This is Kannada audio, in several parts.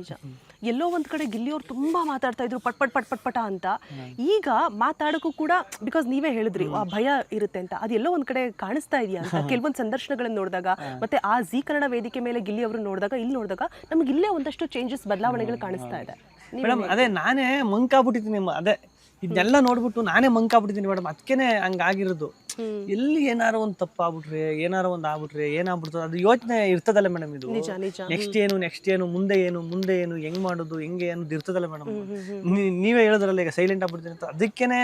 ನಿಜ. ಎಲ್ಲೋ ಒಂದ್ ಕಡೆ ಗಿಲ್ಲಿಯವ್ರು ತುಂಬಾ ಮಾತಾಡ್ತಾ ಇದ್ರು ಪಟ್ ಪಟ್ ಪಟ್ ಪಟ್ ಪಟ ಅಂತ. ಈಗ ಮಾತಾಡೋಕ್ಕೂ ಕೂಡ ಬಿಕಾಸ್ ನೀವೇ ಹೇಳಿದ್ರಿ ಆ ಭಯ ಇರುತ್ತೆ ಅಂತ, ಅದು ಎಲ್ಲೋ ಒಂದ್ ಕಡೆ ಕಾಣಿಸ್ತಾ ಇದೆಯಾ ಅಂತ ಕೆಲವೊಂದು ಸಂದರ್ಶನಗಳನ್ನ ನೋಡಿದಾಗ, ಮತ್ತೆ ಆ ಜೀ ಕನ್ನಡ ವೇದಿಕೆ ಮೇಲೆ ಗಿಲ್ಲಿ ಅವರು ನೋಡಿದಾಗ, ಇಲ್ಲಿ ನೋಡಿದಾಗ ನಮ್ಗೆ ಇಲ್ಲೇ ಒಂದಷ್ಟು ಚೇಂಜಸ್ ಬದಲಾವಣೆಗಳು ಕಾಣಿಸ್ತಾ ಇದೆ. ಮೇಡಮ್ ಅದೇ ನಾನೇ ಮಂಕಾಗ್ಬಿಟ್ಟಿದ್ದೀನಿ. ಅದೇ ಇದನ್ನೆಲ್ಲ ನೋಡ್ಬಿಟ್ಟು ನಾನೇ ಮಂಕಾಗ್ಬಿಟ್ಟಿದ್ದೀನಿ ಮೇಡಮ್. ಅದಕ್ಕೇನೆ ಹಂಗಾಗಿರೋದು. ಎಲ್ಲಿ ಏನಾರು ಒಂದು ತಪ್ಪಾಗ್ಬಿಟ್ರೆ, ಏನಾರು ಒಂದು ಆಗ್ಬಿಟ್ರೆ ಏನಾಗ್ಬಿಡ್ತದೆ ಅದು ಯೋಚನೆ ಇರ್ತದಲ್ಲ ಮೇಡಮ್. ಇದು ನೆಕ್ಸ್ಟ್ ಏನು ಮುಂದೆ ಏನು ಹೆಂಗ್ ಮಾಡೋದು ಹೆಂಗೆ ಅನ್ನೋದು ಇರ್ತದಲ್ಲ ಮೇಡಮ್. ನೀವೇ ಹೇಳಿದ್ರಲ್ಲ ಈಗ ಸೈಲೆಂಟ್ ಆಗ್ಬಿಡ್ತೀನಿ ಅಂತ. ಅದಕ್ಕೇನೆ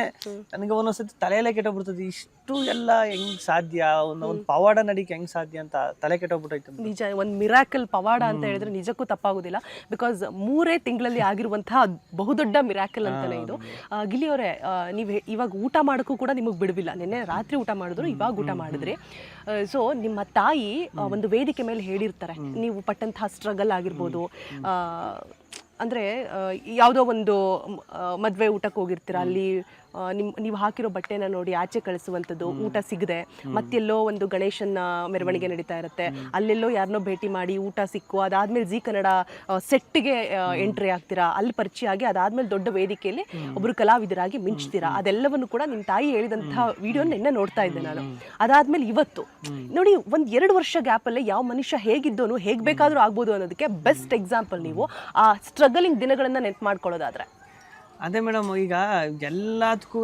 ನನಗೆ ಒಂದೊಂದ್ಸತಿ ತಲೆಯಲ್ಲೇ ಕೆಟ್ಟೋಗ್ಬಿಡ್ತದೆ. ಇಷ್ಟು ಎಲ್ಲ ಹೆಂಗ್ ಸಾಧ್ಯ, ಒಂದು ಪವಾಡ ನಡಿಕೆ ಹೆಂಗ್ ಸಾಧ್ಯ ಅಂತ ತಲೆ ಕೆಟ್ಟೋಗ್ಬಿಟ್ಟೈತೆ. ನಿಜ, ಒಂದು ಮಿರಾಕಲ್ ಪವಾಡ ಅಂತ ಹೇಳಿದ್ರೆ ನಿಜಕ್ಕೂ ತಪ್ಪಾಗೋದಿಲ್ಲ. ಬಿಕಾಸ್ 3 ತಿಂಗಳಲ್ಲಿ ಆಗಿರುವಂತಹ ಬಹುದೊಡ್ಡ ಮಿರಾಕಲ್ ಅಂತಾನೆ ಇದು. ಗಿಲ್ಲಿ ಅವರೇ, ನೀವು ಇವಾಗ ಊಟ ಮಾಡೋಕ್ಕೂ ಕೂಡ ನಿಮಗೆ ಬಿಡವಿಲ್ಲ. ನಿನ್ನೆ ರಾತ್ರಿ ಊಟ ಮಾಡಿದ್ರು, ಇವಾಗ ಊಟ ಮಾಡಿದ್ರಿ. ಸೊ ನಿಮ್ಮ ತಾಯಿ ಒಂದು ವೇದಿಕೆ ಮೇಲೆ ಹೇಳಿರ್ತಾರೆ, ನೀವು ಪಟ್ಟಂತಹ ಸ್ಟ್ರಗಲ್ ಆಗಿರ್ಬೋದು, ಅಂದರೆ ಯಾವುದೋ ಒಂದು ಮದುವೆ ಊಟಕ್ಕೆ ಹೋಗಿರ್ತೀರ, ಅಲ್ಲಿ ನೀವು ಹಾಕಿರೋ ಬಟ್ಟೆನ ನೋಡಿ ಆಚೆ ಕಳಿಸುವಂಥದ್ದು, ಊಟ ಸಿಗದೆ, ಮತ್ತೆಲ್ಲೋ ಒಂದು ಗಣೇಶನ ಮೆರವಣಿಗೆ ನಡೀತಾ ಇರುತ್ತೆ, ಅಲ್ಲೆಲ್ಲೋ ಯಾರನ್ನೋ ಭೇಟಿ ಮಾಡಿ ಊಟ ಸಿಕ್ಕು, ಅದಾದ್ಮೇಲೆ ಜೀ ಕನ್ನಡ ಸೆಟ್ಗೆ ಎಂಟ್ರಿ ಆಗ್ತೀರಾ, ಅಲ್ಲಿ ಪರಿಚಯ ಆಗಿ ಅದಾದ್ಮೇಲೆ ದೊಡ್ಡ ವೇದಿಕೆಯಲ್ಲಿ ಒಬ್ಬರು ಕಲಾವಿದರಾಗಿ ಮಿಂಚ್ತೀರಾ. ಅದೆಲ್ಲವನ್ನು ಕೂಡ ನಿಮ್ಮ ತಾಯಿ ಹೇಳಿದಂತಹ ವಿಡಿಯೋ ನಿನ್ನೆ ನೋಡ್ತಾ ಇದ್ದೆ ನಾನು. ಅದಾದ್ಮೇಲೆ ಇವತ್ತು ನೋಡಿ, 1-2 ವರ್ಷ ಗ್ಯಾಪಲ್ಲೇ ಯಾವ ಮನುಷ್ಯ ಹೇಗಿದ್ದೋನು ಹೇಗೆ ಬೇಕಾದರೂ ಆಗ್ಬೋದು ಅನ್ನೋದಕ್ಕೆ ಬೆಸ್ಟ್ ಎಕ್ಸಾಂಪಲ್ ನೀವು. ಆ ಸ್ಟ್ರಗಲಿಂಗ್ ದಿನಗಳನ್ನ ನೆನ್ಪು ಮಾಡ್ಕೊಳ್ಳೋದಾದ್ರೆ ಅದೇ ಮೇಡಮ್. ಈಗ ಎಲ್ಲದಕ್ಕೂ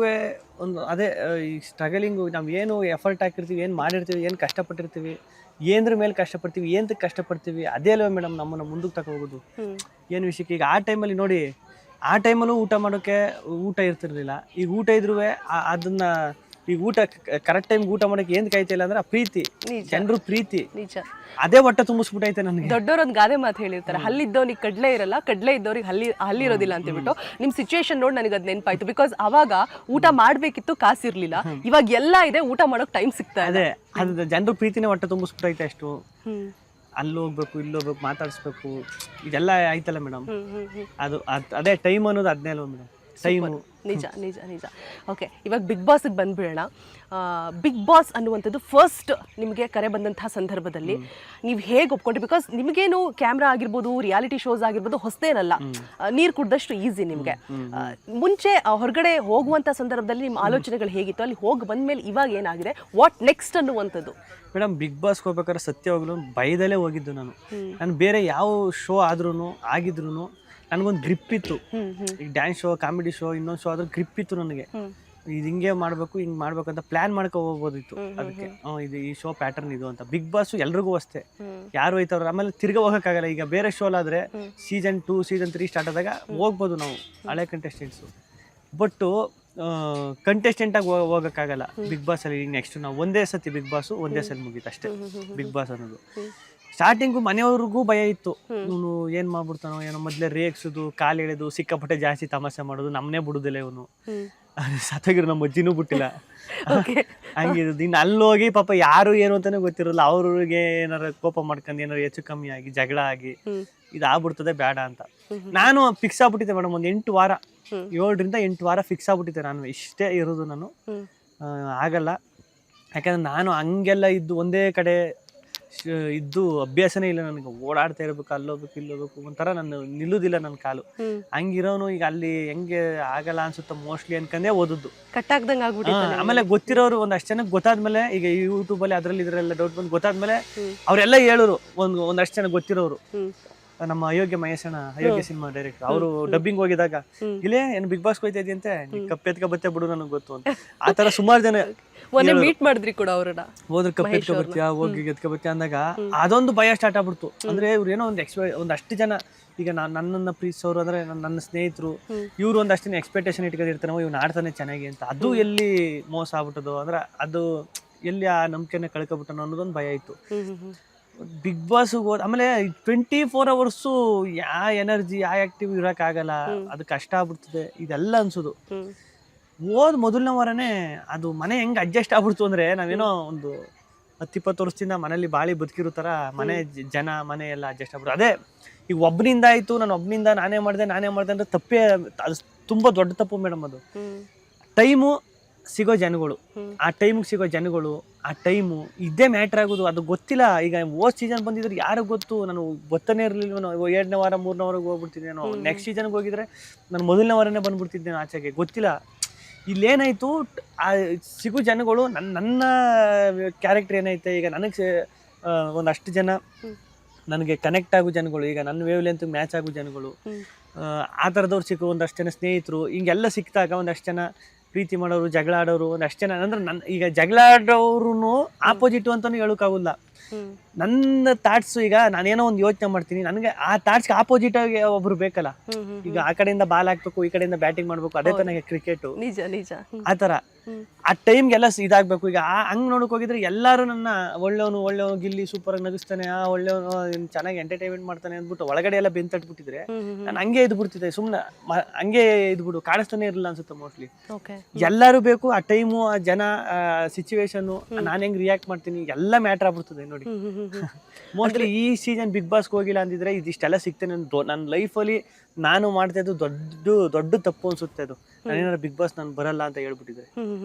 ಒಂದು ಅದೇ ಈ ಸ್ಟ್ರಗಲಿಂಗು, ನಾವು ಏನು ಎಫರ್ಟ್ ಹಾಕಿರ್ತೀವಿ, ಏನು ಮಾಡಿರ್ತೀವಿ, ಏನು ಕಷ್ಟಪಟ್ಟಿರ್ತೀವಿ, ಏನರ ಮೇಲೆ ಕಷ್ಟಪಡ್ತೀವಿ, ಏನಕ್ಕೆ ಕಷ್ಟಪಡ್ತೀವಿ, ಅದೇ ಅಲ್ವೇ ಮೇಡಮ್ ನಮ್ಮನ್ನು ಮುಂದಕ್ಕೆ ತಗೋಬೋದು. ಏನು ವಿಷಯಕ್ಕೆ ಈಗ ಆ ಟೈಮಲ್ಲಿ ನೋಡಿ, ಆ ಟೈಮಲ್ಲೂ ಊಟ ಮಾಡೋಕ್ಕೆ ಊಟ ಇರ್ತಿರ್ಲಿಲ್ಲ. ಈಗ ಊಟ ಇದ್ರೂ ಅದನ್ನ ಈಗ ಊಟ ಕರೆಕ್ಟ್ ಟೈಮ್ ಊಟ ಮಾಡೋಕೆ ಏನು ಕಾಯ್ತಾ ಇಲ್ಲ ಅಂದ್ರೆ ಆ ಪ್ರೀತಿ, ಜನರು ಪ್ರೀತಿ, ನಿಜ, ಅದೇ ಹೊಟ್ಟೆ ತುಂಬಿಸ್ಬಿಟ್ಟೈತೆ ನನಗೆ. ದೊಡ್ಡವರೊಂದು ಗಾದೆ ಮಾತು ಹೇಳಿರ್ತಾರೆ, ಹಲ್ಲಿದ್ದವ್ನಿಗೆ ಕಡ್ಲೆ ಇರಲ್ಲ, ಕಡ್ಲೆ ಇದ್ದವ್ರಿಗೆ ಹಲ್ಲಿರೋದಿಲ್ಲ ಅಂತ ಹೇಳ್ಬಿಟ್ಟು. ನಿಮ್ ಸಿಚುವೇಶನ್ ನೋಡಿ ನನಗೆ ಅದು ನೆನಪಾಯ್ತು. ಬಿಕಾಸ್ ಅವಾಗ ಊಟ ಮಾಡ್ಬೇಕಿತ್ತು, ಕಾಸಿರ್ಲಿಲ್ಲ. ಇವಾಗ ಎಲ್ಲ ಇದೆ, ಊಟ ಮಾಡೋಕ್ ಟೈಮ್ ಸಿಗ್ತಾ ಇದೆ. ಅದು ಜನರು ಪ್ರೀತಿನೇ ಹೊಟ್ಟೆ ತುಂಬಿಸ್ಬಿಟ್ಟೈತೆ ಅಷ್ಟು. ಅಲ್ಲಿ ಹೋಗ್ಬೇಕು, ಇಲ್ಲಿ ಹೋಗ್ಬೇಕು, ಮಾತಾಡಿಸ್ಬೇಕು, ಇದೆಲ್ಲ ಆಯ್ತಲ್ಲ ಮೇಡಮ್. ಅದು ಅದೇ ಟೈಮ್ ಅನ್ನೋದು ಅದನ್ನೇ ಅಲ್ವ ಮೇಡಮ್, ಟೈಮು. ನಿಜ ನಿಜ ನಿಜ. ಓಕೆ, ಇವಾಗ ಬಿಗ್ ಬಾಸ್ಗೆ ಬಂದ್ಬಿಡೋಣ. ಬಿಗ್ ಬಾಸ್ ಅನ್ನುವಂಥದ್ದು ಫಸ್ಟ್ ನಿಮಗೆ ಕರೆ ಬಂದಂತಹ ಸಂದರ್ಭದಲ್ಲಿ ನೀವು ಹೇಗೆ ಒಪ್ಕೊಂಡ್ರಿ? ಬಿಕಾಸ್ ನಿಮಗೇನು ಕ್ಯಾಮ್ರಾ ಆಗಿರ್ಬೋದು, ರಿಯಾಲಿಟಿ ಶೋಸ್ ಆಗಿರ್ಬೋದು ಹೊಸದೇನಲ್ಲ, ನೀರು ಕುಡ್ದಷ್ಟು ಈಸಿ ನಿಮಗೆ. ಮುಂಚೆ ಹೊರಗಡೆ ಹೋಗುವಂಥ ಸಂದರ್ಭದಲ್ಲಿ ನಿಮ್ಮ ಆಲೋಚನೆಗಳು ಹೇಗಿತ್ತು? ಅಲ್ಲಿ ಹೋಗಿ ಬಂದಮೇಲೆ ಇವಾಗ ಏನಾಗಿದೆ, ವಾಟ್ ನೆಕ್ಸ್ಟ್ ಅನ್ನುವಂಥದ್ದು? ಮೇಡಮ್, ಬಿಗ್ ಬಾಸ್ಗೆ ಹೋಗ್ಬೇಕಾದ್ರೆ ಸತ್ಯವಾಗ್ಲೂ ಭಯದಲ್ಲೇ ಹೋಗಿದ್ದು ನಾನು. ಬೇರೆ ಯಾವ ಶೋ ಆದ್ರೂ ಆಗಿದ್ರು ನನಗೊಂದು ಗ್ರಿಪ್ ಇತ್ತು. ಈಗ ಡ್ಯಾನ್ಸ್ ಶೋ, ಕಾಮಿಡಿ ಶೋ, ಇನ್ನೊಂದು ಶೋ ಆದ್ರೂ ಗ್ರಿಪ್ ಇತ್ತು ನನಗೆ. ಇದು ಹಿಂಗೆ ಮಾಡಬೇಕು, ಹಿಂಗೆ ಮಾಡ್ಬೇಕು ಅಂತ ಪ್ಲಾನ್ ಮಾಡ್ಕೊ ಹೋಗ್ಬೋದಿತ್ತು. ಅದಕ್ಕೆ ಇದು ಈ ಶೋ ಪ್ಯಾಟರ್ನ್ ಇದು ಅಂತ. ಬಿಗ್ ಬಾಸ್ ಎಲ್ರಿಗೂ ಅಷ್ಟೇ, ಯಾರು ಹೋಯ್ತವ್ರು. ಆಮೇಲೆ ತಿರ್ಗಾ ಹೋಗೋಕ್ಕಾಗಲ್ಲ. ಈಗ ಬೇರೆ ಶೋಲಾದರೆ ಸೀಸನ್ 2, ಸೀಸನ್ 3 ಸ್ಟಾರ್ಟ್ ಆದಾಗ ಹೋಗ್ಬೋದು ನಾವು, ಹಳೆ ಕಂಟೆಸ್ಟೆಂಟ್ಸು. ಬಟ್ಟು ಕಂಟೆಸ್ಟೆಂಟಾಗಿ ಹೋಗೋಕ್ಕಾಗಲ್ಲ ಬಿಗ್ ಬಾಸಲ್ಲಿ. ಈಗ ನೆಕ್ಸ್ಟ್ ನಾವು ಒಂದೇ ಸತಿ ಬಿಗ್ ಬಾಸು, ಒಂದೇ ಸಲ ಮುಗೀತು ಅಷ್ಟೇ ಬಿಗ್ ಬಾಸ್ ಅನ್ನೋದು. ಸ್ಟಾರ್ಟಿಂಗು ಮನೆಯವ್ರಿಗೂ ಭಯ ಇತ್ತು, ಇವನು ಏನು ಮಾಡ್ಬಿಡ್ತಾನೋ ಏನೋ, ಮೊದಲೇ ರೇಗ್ಸೋದು, ಕಾಲು ಎಳೆದು, ಸಿಕ್ಕಾಪಟ್ಟೆ ಜಾಸ್ತಿ ತಮಾಷೆ ಮಾಡೋದು, ನಮ್ಮನ್ನೇ ಬಿಡುದಿಲ್ಲ ಇವನು. ಸತ್ತೋಗಿರೋ ನಮ್ಮ ಅಜ್ಜಿನೂ ಬಿಟ್ಟಿಲ್ಲ, ಹಂಗಿರೋದು. ಇನ್ನು ಅಲ್ಲೋಗಿ ಪಾಪ ಯಾರು ಏನು ಅಂತಾನೆ ಗೊತ್ತಿರಲ್ಲ, ಅವ್ರಿಗೆ ಏನಾರು ಕೋಪ ಮಾಡ್ಕೊಂಡು ಏನಾರು ಹೆಚ್ಚು ಕಮ್ಮಿ ಆಗಿ ಜಗಳ ಆಗಿ ಇದಾಗ್ಬಿಡ್ತದೆ ಬೇಡ ಅಂತ ನಾನು ಫಿಕ್ಸ್ ಆಗ್ಬಿಟ್ಟಿದ್ದೆ ಮೇಡಮ್. ಒಂದು 8 ವಾರ, 7ರಿಂದ 8 ವಾರ ಫಿಕ್ಸ್ ಆಗ್ಬಿಟ್ಟಿದ್ದೆ ನಾನು. ಇಷ್ಟೇ ಇರೋದು ನಾನು, ಆಗಲ್ಲ. ಯಾಕಂದ್ರೆ ನಾನು ಹಂಗೆಲ್ಲ ಇದ್ದು ಒಂದೇ ಕಡೆ ಇದ್ದು ಅಭ್ಯಾಸನೇ ಇಲ್ಲ ನನಗೆ. ಓಡಾಡ್ತಾ ಇರ್ಬೇಕು, ಅಲ್ಲೋಗ್ಬೇಕು, ಇಲ್ಲೋಗ್ಬೇಕು, ಒಂಥರ ನಾನು ನಿಲ್ಲುದಿಲ್ಲ ನನ್ನ ಕಾಲು. ಹಂಗಿರೋನು ಈಗ ಅಲ್ಲಿ ಹೆಂಗೆ ಆಗಲ್ಲ ಅನ್ಸುತ್ತೆ ಮೋಸ್ಟ್ಲಿ ಅನ್ಕಂದೇ ಓದದ್ದು. ಕಟ್ಟಾಗ್ದಂಗೆ ಆಗ್ಬಿಟ್ಟಿದೆ. ಆಮೇಲೆ ಗೊತ್ತಿರೋರು ಒಂದಷ್ಟು ಜನಕ್ಕೆ ಗೊತ್ತಾದ್ಮೇಲೆ, ಈಗ ಯೂಟ್ಯೂಬಲ್ಲಿ ಅದ್ರಲ್ಲಿ ಇದರೆಲ್ಲ ಡೌಟ್ ಬಂದು ಗೊತ್ತಾದ್ಮೇಲೆ ಅವರೆಲ್ಲ ಹೇಳೋರು, ಒಂದಷ್ಟು ಜನ ಗೊತ್ತಿರೋರು. ನಮ್ಮ ಅಯೋಗ್ಯ ಮಹೇಶಣ್ಣ, ಅಯೋಗ್ಯ ಸಿನಿಮಾ ಡೈರೆಕ್ಟರ್, ಅವರು ಡಬ್ಬಿಂಗ್ ಹೋಗಿದಾಗ, ಇಲ್ಲೇ ಏನು ಬಿಗ್ ಬಾಸ್ ಹೋಯ್ತಾ ಇದೆಯಂತೆ, ಕಪ್ಪೆತ್ಕ ಬತ್ತೆ ಬಿಡು ನನಗೆ ಗೊತ್ತು ಅಂತ. ಆ ತರ ಸುಮಾರು ಜನ ಮೀಟ್ ಮಾಡಿದ್ರಿ ಕೂಡ ಅವ್ರನ್ನ. ಹೋದ್ರೆ ಕಪ್ಪೆತ್ಕ ಬರ್ತೀಯಾ, ಹೋಗಿ ಎತ್ಕ ಬರ್ತೀಯ ಅಂದಾಗ ಅದೊಂದು ಭಯ ಸ್ಟಾರ್ಟ್ ಆಗ್ಬಿಡ್ತು. ಅಂದ್ರೆ ಇವ್ರು ಏನೋ ಒಂದಷ್ಟು ಜನ, ಈಗ ನನ್ನನ್ನ ಪ್ರೀತಿಸೋರು ಅಂದ್ರೆ ನನ್ನ ಸ್ನೇಹಿತರು, ಇವ್ರು ಒಂದಷ್ಟು ದಿನ ಎಕ್ಸ್ಪೆಕ್ಟೇಷನ್ ಇಟ್ಕೊಂಡಿರ್ತಾನೋ, ಇವ್ನು ಆಡ್ತಾನೆ ಚೆನ್ನಾಗಿ ಅಂತ. ಅದು ಎಲ್ಲಿ ಮೋಸ ಆಗ್ಬಿಟ್ಟದು ಅಂದ್ರೆ, ಅದು ಎಲ್ಲಿ ಆ ನಂಬಿಕೆನ ಕಳ್ಕೊಬಿಟ್ಟನೋ ಅನ್ನೋದೊಂದು ಭಯ ಇತ್ತು. ಬಿಗ್ ಬಾಸ್ ಆಮೇಲೆ 24 ಅವರ್ಸು ಯಾವ ಎನರ್ಜಿ, ಯಾವ ಆಕ್ಟಿವ್ ಇರೋಕ್ಕಾಗಲ್ಲ, ಅದು ಕಷ್ಟ ಆಗ್ಬಿಡ್ತದೆ ಇದೆಲ್ಲ ಅನ್ಸೋದು. ಮೊದಲನೇ ವಾರನೇ ಅದು ಮನೆ ಹೆಂಗೆ ಅಡ್ಜಸ್ಟ್ ಆಗ್ಬಿಡ್ತು ಅಂದ್ರೆ, ನಾವೇನೋ ಒಂದು 10-20 ವರ್ಷದಿಂದ ಮನೇಲಿ ಬಾಳಿ ಬದುಕಿರೋ ಥರ ಮನೆ ಜನ ಮನೆ ಎಲ್ಲ ಅಡ್ಜಸ್ಟ್ ಆಗ್ಬಿಡ್ತು. ಅದೇ ಈಗ ಒಬ್ಬನಿಂದ ಆಯಿತು, ನಾನು ಒಬ್ಬನಿಂದ ನಾನೇ ಮಾಡಿದೆ ಅಂದ್ರೆ ತಪ್ಪೇ, ಅದು ತುಂಬ ದೊಡ್ಡ ತಪ್ಪು ಮೇಡಮ್. ಅದು ಟೈಮು ಸಿಗೋ ಜನಗಳು, ಆ ಟೈಮಿಗೆ ಸಿಗೋ ಜನಗಳು, ಆ ಟೈಮು ಇದೇ ಮ್ಯಾಟ್ರ್ ಆಗೋದು. ಅದು ಗೊತ್ತಿಲ್ಲ. ಈಗ ಹೋದ್ ಸೀಸನ್ ಬಂದಿದ್ರೆ ಯಾರಿಗೂ ಗೊತ್ತು, ನಾನು ಗೊತ್ತನೇ ಇರಲಿಲ್ವನೋ, 2ನೇ ವಾರ 3ನೇ ವಾರಕ್ಕೆ ಹೋಗ್ಬಿಡ್ತಿದ್ದೇನೋ, ನೆಕ್ಸ್ಟ್ ಸೀಸನ್ಗೆ ಹೋಗಿದ್ರೆ ನಾನು ಮೊದಲನೇ ವಾರನೇ ಬಂದ್ಬಿಡ್ತಿದ್ದೇನೋ ಆಚೆಗೆ, ಗೊತ್ತಿಲ್ಲ. ಇಲ್ಲೇನಾಯಿತು, ಆ ಸಿಗೋ ಜನಗಳು ನನ್ನ ಕ್ಯಾರೆಕ್ಟರ್ ಏನೈತೆ, ಈಗ ನನಗೆ ಒಂದಷ್ಟು ಜನ ನನಗೆ ಕನೆಕ್ಟ್ ಆಗೋ ಜನಗಳು, ಈಗ ನನ್ನ ವೇವ್ ಲೆಂತ್ ಮ್ಯಾಚ್ ಆಗೋ ಜನಗಳು, ಆ ಥರದವ್ರು ಸಿಕ್ಕೋ ಒಂದಷ್ಟು ಜನ ಸ್ನೇಹಿತರು, ಹಿಂಗೆಲ್ಲ ಸಿಕ್ಕಿದಾಗ ಒಂದಷ್ಟು ಜನ ಪ್ರೀತಿ ಮಾಡೋರು, ಜಗಳ ಆಡೋರು, ಒಂದಷ್ಟು ಜನ. ಅಂದ್ರೆ ಈಗ ಜಗಳ ಆಡೋರು ಆಪೋಸಿಟ್ ಅಂತಲೂ ಹೇಳೋಕ್ಕಾಗಲ್ಲ. ನನ್ನ ಥಾಟ್ಸು, ಈಗ ನಾನೇನೋ ಒಂದು ಯೋಚನೆ ಮಾಡ್ತೀನಿ, ನನಗೆ ಆ ಥಾಟ್ಸ್ಗೆ ಆಪೋಸಿಟ್ ಆಗಿ ಒಬ್ರು ಬೇಕಲ್ಲ. ಈಗ ಆ ಕಡೆಯಿಂದ ಬಾಲ್ ಹಾಕ್ಬೇಕು, ಈ ಕಡೆಯಿಂದ ಬ್ಯಾಟಿಂಗ್ ಮಾಡ್ಬೇಕು, ಅದೇ ತನಗೆ ಕ್ರಿಕೆಟು. ನಿಜ ನಿಜ. ಆ ಥರ ಆ ಟೈಮ್ಗೆಲ್ಲ ಇದಾಗಬೇಕು. ಈಗ ಹಂಗೆ ನೋಡಕ್ ಹೋಗಿದ್ರೆ ಎಲ್ಲರೂ ನನ್ನ ಒಳ್ಳೆಯವನು ಗಿಲ್ಲಿ ಸೂಪರ್ ಆಗಿ ನಗಿಸ್ತಾನೆ, ಒಳ್ಳೆಯವನು ಚೆನ್ನಾಗಿ ಎಂಟರ್ಟೈನ್ಮೆಂಟ್ ಮಾಡ್ತಾನೆ ಅಂದ್ಬಿಟ್ಟು ಒಳಗಡೆ ಎಲ್ಲ ಬೆಂತಟ್ಬಿಟ್ಟಿದ್ರೆ ನಾನು ಹಂಗೆ ಇದ್ಬಿಡ್ತಿದ್ದೆ, ಸುಮ್ಮನೆ ಹಂಗೆ ಇದ್ಬಿಡು, ಕಾಣಿಸ್ತಾನೆ ಇರಲಿಲ್ಲ ಅನ್ಸುತ್ತೆ ಮೋಸ್ಟ್ಲಿ. ಎಲ್ಲರೂ ಬೇಕು, ಆ ಟೈಮು, ಆ ಜನ, ಸಿಚುವೇಶನ್, ನಾನು ಹೆಂಗ್ ರಿಯಾಕ್ಟ್ ಮಾಡ್ತೀನಿ, ಎಲ್ಲ ಮ್ಯಾಟರ್ ಆಗ್ಬಿಡ್ತದೆ ನೋಡಿ. ಮೋಸ್ಟ್ಲಿ ಈ ಸೀಸನ್ ಬಿಗ್ ಬಾಸ್ಗೆ ಹೋಗಿಲ್ಲ ಅಂದಿದ್ರೆ ಇದಿಷ್ಟೆಲ್ಲ ಸಿಗ್ತೇನೆ. ನನ್ನ ಲೈಫಲ್ಲಿ ನಾನು ಮಾಡ್ತಾ ಇದ್ದು ದೊಡ್ಡ ತಪ್ಪು ಅನ್ಸುತ್ತೆ ಅದು. ನಾನೇನಾದ್ರು ಬಿಗ್ ಬಾಸ್ ನಾನು ಬರಲ್ಲ ಅಂತ ಹೇಳ್ಬಿಟ್ಟಿದ್ರೆ.